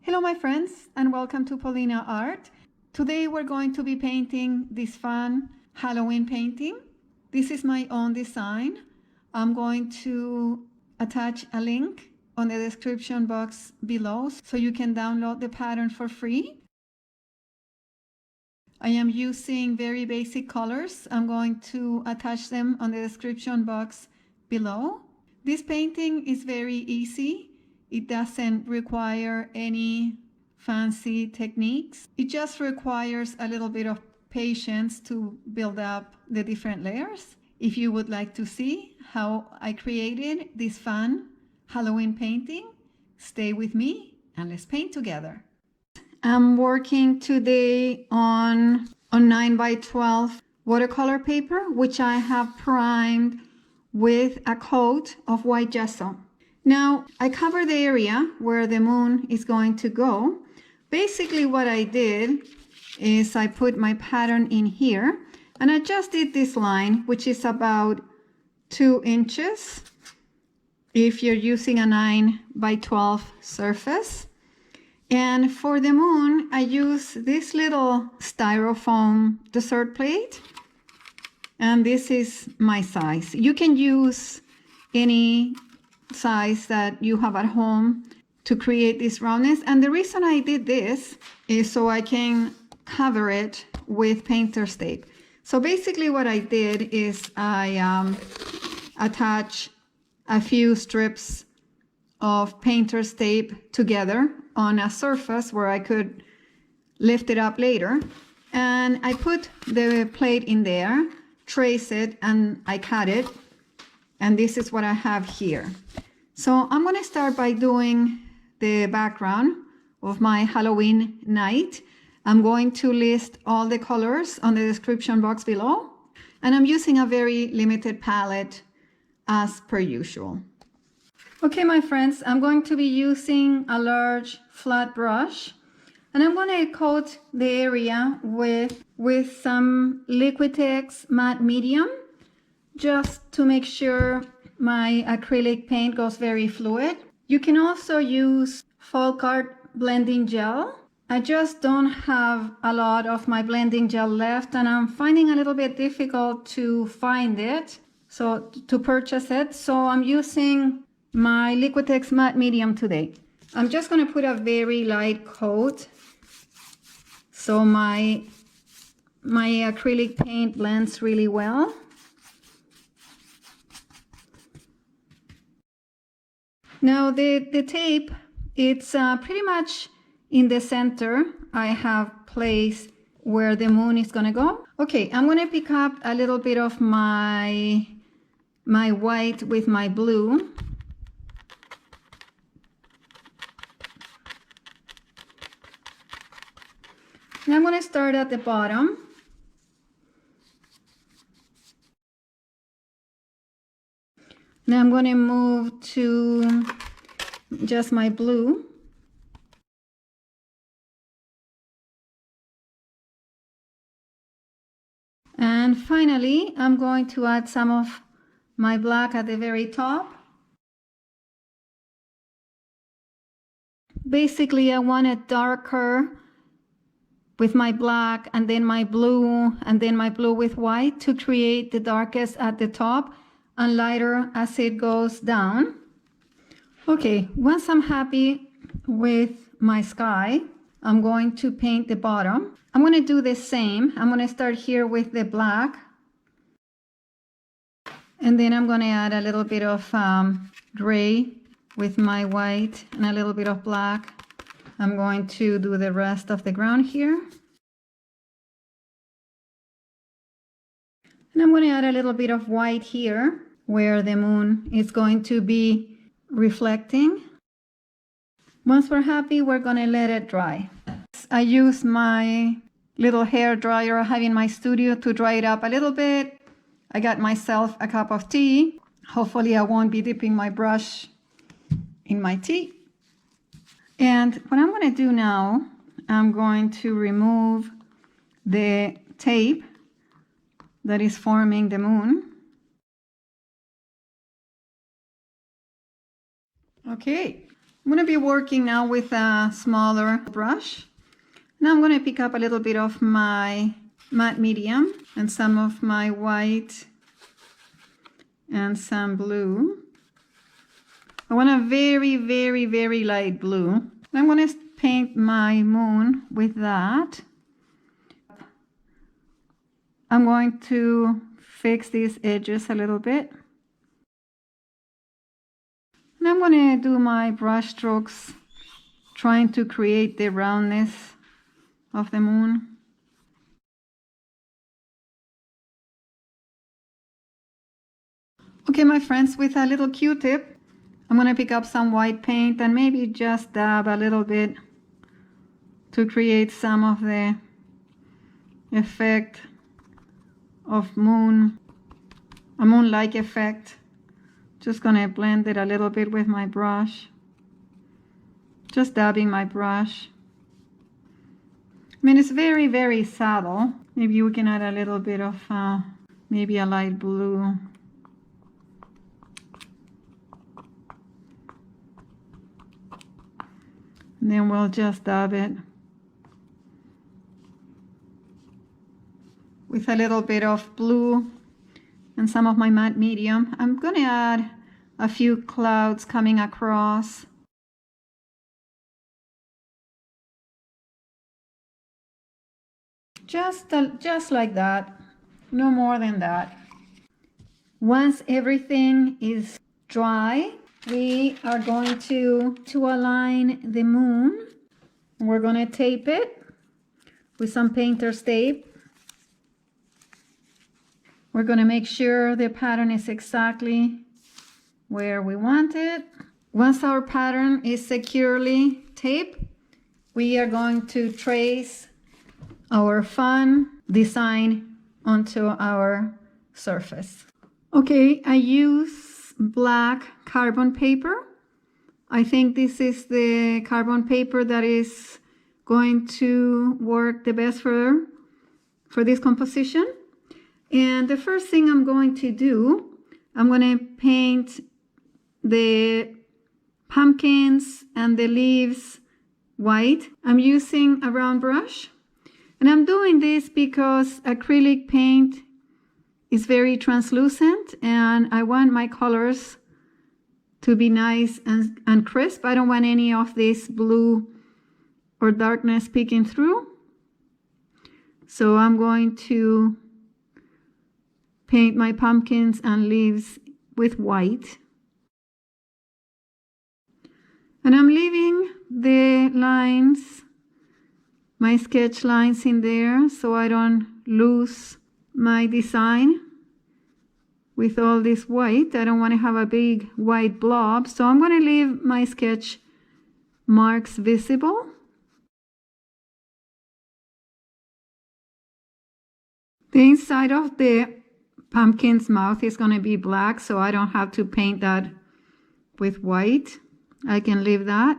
Hello my friends, and welcome to Paulina Art. Today we're going to be painting this fun Halloween painting. This is my own design. I'm going to attach a link on the description box below so you can download the pattern for free. I am using very basic colors. I'm going to attach them on the description box below. This painting is very easy. It doesn't require any fancy techniques. It just requires a little bit of patience to build up the different layers. If you would like to see how I created this fun Halloween painting, stay with me and let's paint together. I'm working today on 9x12 watercolor paper, which I have primed with a coat of white gesso. Now, I covered the area where the moon is going to go. Basically what I did is I put my pattern in here and I just did this line, which is about 2 inches if you're using a 9x12 surface. And for the moon, I use this little styrofoam dessert plate. And this is my size. You can use any size that you have at home to create this roundness. And the reason I did this is so I can cover it with painter's tape. So basically what I did is I attach a few strips of painter's tape together on a surface where I could lift it up later. And I put the plate in there, trace it, and I cut it. And this is what I have here. So I'm going to start by doing the background of my Halloween night. I'm going to list all the colors on the description box below. And I'm using a very limited palette as per usual. Okay, my friends, I'm going to be using a large flat brush. And I'm going to coat the area with some Liquitex matte medium, just to make sure my acrylic paint goes very fluid. You can also use folk art blending gel. I just don't have a lot of my blending gel left and I'm finding a little bit difficult to find it, so to purchase it. So I'm using my Liquitex matte medium today. I'm just going to put a very light coat so my acrylic paint blends really well. Now the tape, it's pretty much in the center. I have placed where the moon is going to go. Okay, I'm going to pick up a little bit of my white with my blue. Now I'm going to start at the bottom. Now I'm going to move to just my blue. And finally, I'm going to add some of my black at the very top. Basically, I want it darker with my black and then my blue and then my blue with white to create the darkest at the top and lighter as it goes down. Okay, once I'm happy with my sky, I'm going to paint the bottom. I'm going to do the same. I'm going to start here with the black. And then I'm going to add a little bit of gray with my white and a little bit of black. I'm going to do the rest of the ground here. And I'm going to add a little bit of white here where the moon is going to be reflecting. Once we're happy, we're going to let it dry. I use my little hair dryer I have in my studio to dry it up a little bit. I got myself a cup of tea. Hopefully I won't be dipping my brush in my tea. And what I'm going to do now, I'm going to remove the tape that is forming the moon. Okay, I'm going to be working now with a smaller brush. Now I'm going to pick up a little bit of my matte medium and some of my white and some blue. I want a very, very, very light blue. I'm going to paint my moon with that. I'm going to fix these edges a little bit. And I'm going to do my brush strokes, trying to create the roundness of the moon. Okay, my friends, with a little Q-tip, I'm going to pick up some white paint and maybe just dab a little bit to create some of the effect of a moon-like effect. Just going to blend it a little bit with my brush. Just dabbing my brush. I mean, it's very, very subtle. Maybe we can add a little bit of maybe a light blue. And then we'll just dab it with a little bit of blue and some of my matte medium. I'm going to add a few clouds coming across. Just like that, no more than that. Once everything is dry, we are going to align the moon. We're going to tape it with some painter's tape. We're going to make sure the pattern is exactly where we want it. Once our pattern is securely taped, we are going to trace our fun design onto our surface. Okay, I use black carbon paper. I think this is the carbon paper that is going to work the best for this composition. And the first thing I'm going to do, I'm going to paint the pumpkins and the leaves white. I'm using a round brush. And I'm doing this because acrylic paint is very translucent and I want my colors to be nice and crisp. I don't want any of this blue or darkness peeking through. So I'm going to paint my pumpkins and leaves with white. And I'm leaving the lines, my sketch lines in there, so I don't lose my design with all this white. I don't want to have a big white blob, so I'm going to leave my sketch marks visible. The inside of the pumpkin's mouth is going to be black, so I don't have to paint that with white. I can leave that.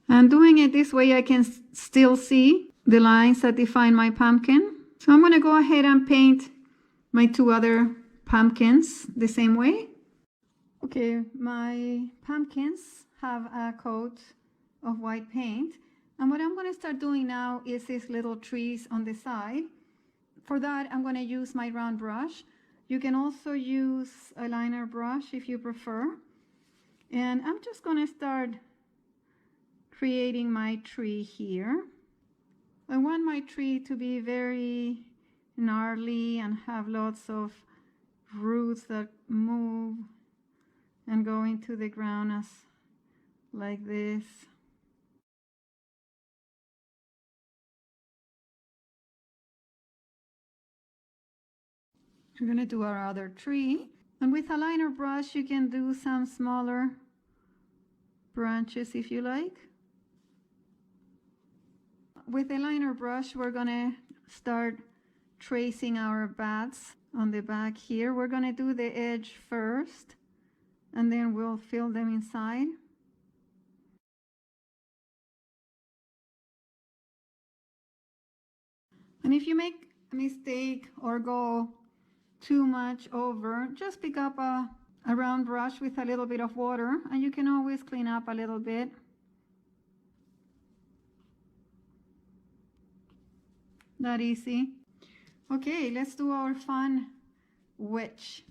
And doing it this way, I can still see the lines that define my pumpkin. So I'm going to go ahead and paint my two other pumpkins the same way. Okay, my pumpkins have a coat of white paint. And what I'm going to start doing now is these little trees on the side. For that, I'm going to use my round brush. You can also use a liner brush if you prefer. And I'm just going to start creating my tree here. I want my tree to be very gnarly and have lots of roots that move and go into the ground as like this. We're going to do our other tree. And with a liner brush, you can do some smaller branches if you like. With a liner brush, we're going to start tracing our bats on the back here. We're going to do the edge first, and then we'll fill them inside. And if you make a mistake or go too much over, just pick up a a round brush with a little bit of water, and you can always clean up a little bit. That easy. Okay, let's do our fun witch.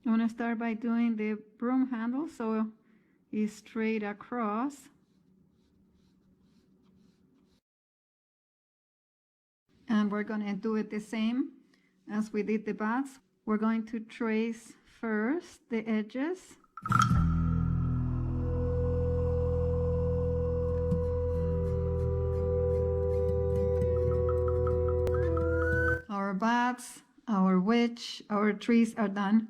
I want to start by doing the broom handle so it's straight across. And we're going to do it the same as we did the bats. We're going to trace first the edges. Our bats, our witch, our trees are done.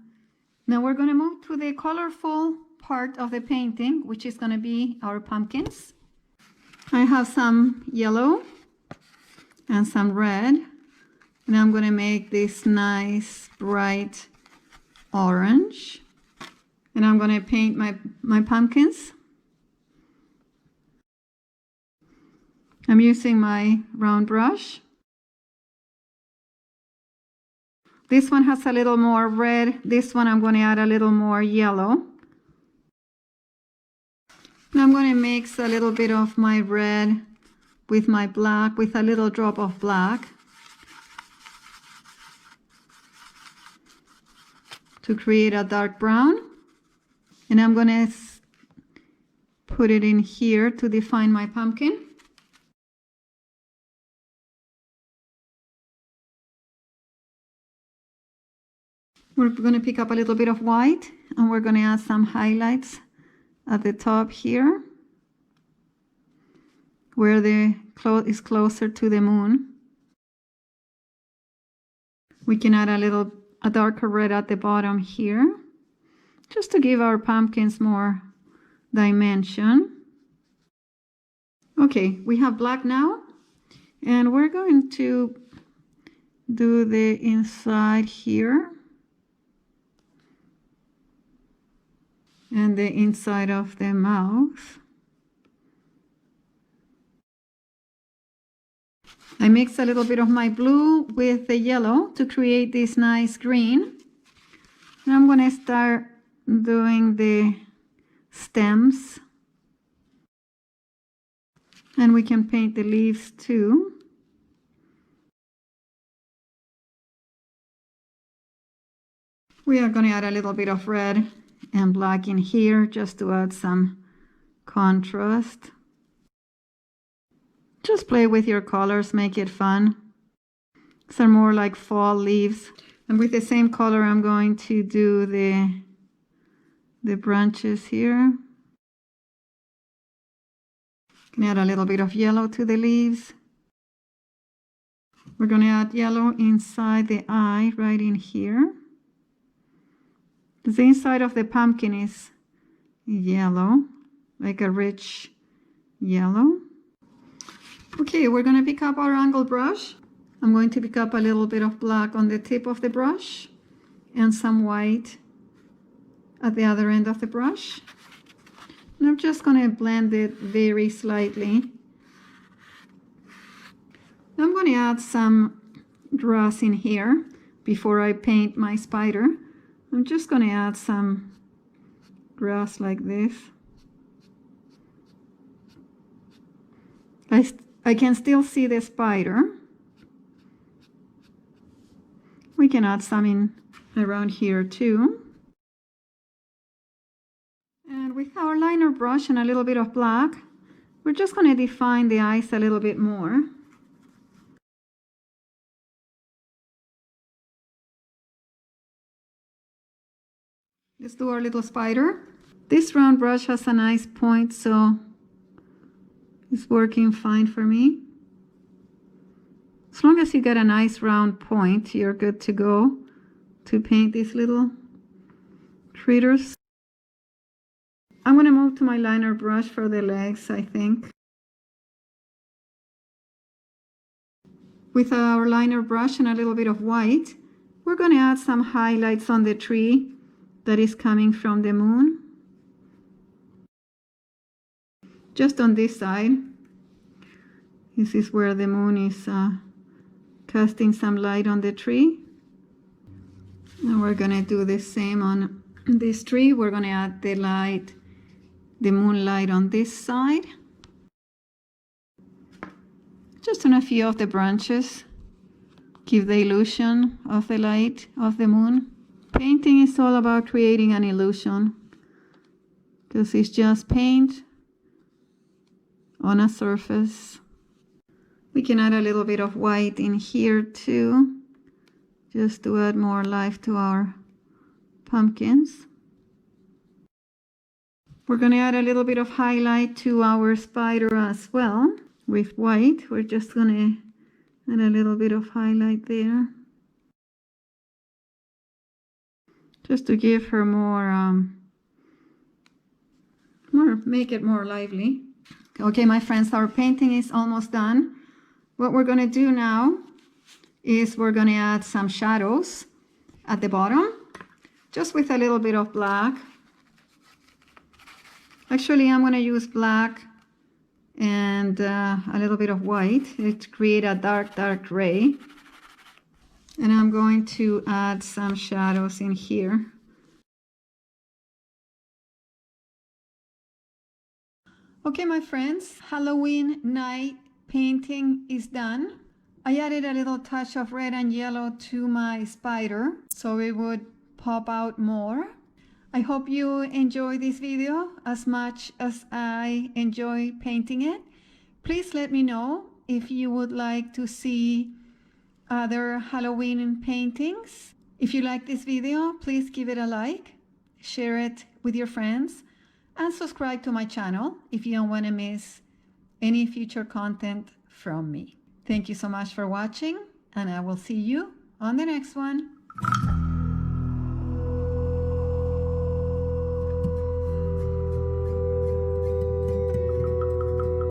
Now we're going to move to the colorful part of the painting, which is going to be our pumpkins. I have some yellow and some red, and I'm going to make this nice bright orange, and I'm going to paint my pumpkins. I'm using my round brush. This one has a little more red. This one I'm going to add a little more yellow. And I'm going to mix a little bit of my red with my black, with a little drop of black, to create a dark brown. And I'm going to put it in here to define my pumpkin. We're going to pick up a little bit of white, and we're going to add some highlights at the top here, where the cloth is closer to the moon. We can add a darker red at the bottom here, just to give our pumpkins more dimension. Okay, we have black now, and we're going to do the inside here and the inside of the mouth. I mix a little bit of my blue with the yellow to create this nice green. And I'm going to start doing the stems. And we can paint the leaves too. We are going to add a little bit of red and black in here just to add some contrast. Just play with your colors, make it fun. These are more like fall leaves. And with the same color, I'm going to do the branches here. Can add a little bit of yellow to the leaves. We're going to add yellow inside the eye, right in here. The inside of the pumpkin is yellow, like a rich yellow. Okay, we're going to pick up our angle brush. I'm going to pick up a little bit of black on the tip of the brush and some white at the other end of the brush. And I'm just going to blend it very slightly. I'm going to add some grass in here before I paint my spider. I'm just going to add some grass like this. I can still see the spider. We can add some in around here too. And with our liner brush and a little bit of black, we're just going to define the eyes a little bit more. Let's do our little spider. This round brush has a nice point, so it's working fine for me. As long as you get a nice round point, you're good to go to paint these little critters. I'm going to move to my liner brush for the legs, I think. With our liner brush and a little bit of white, we're going to add some highlights on the tree that is coming from the moon. Just on this side. This is where the moon is casting some light on the tree. And we're going to do the same on this tree, we're going to add the light, the moonlight on this side. Just on a few of the branches. Give the illusion of the light of the moon. Painting is all about creating an illusion, because it's just paint on a surface. We can add a little bit of white in here too, just to add more life to our pumpkins. We're going to add a little bit of highlight to our spider as well with white. We're just going to add a little bit of highlight there, just to give her more, make it more lively. Okay, my friends, our painting is almost done. What we're going to do now is we're going to add some shadows at the bottom, just with a little bit of black. Actually, I'm going to use black and a little bit of white to create a dark gray. And I'm going to add some shadows in here. Okay, my friends, Halloween night painting is done. I added a little touch of red and yellow to my spider so it would pop out more. I hope you enjoy this video as much as I enjoy painting it. Please let me know if you would like to see other Halloween paintings. If you like this video, please give it a like, share it with your friends, and subscribe to my channel if you don't want to miss any future content from me. Thank you so much for watching, and I will see you on the next one.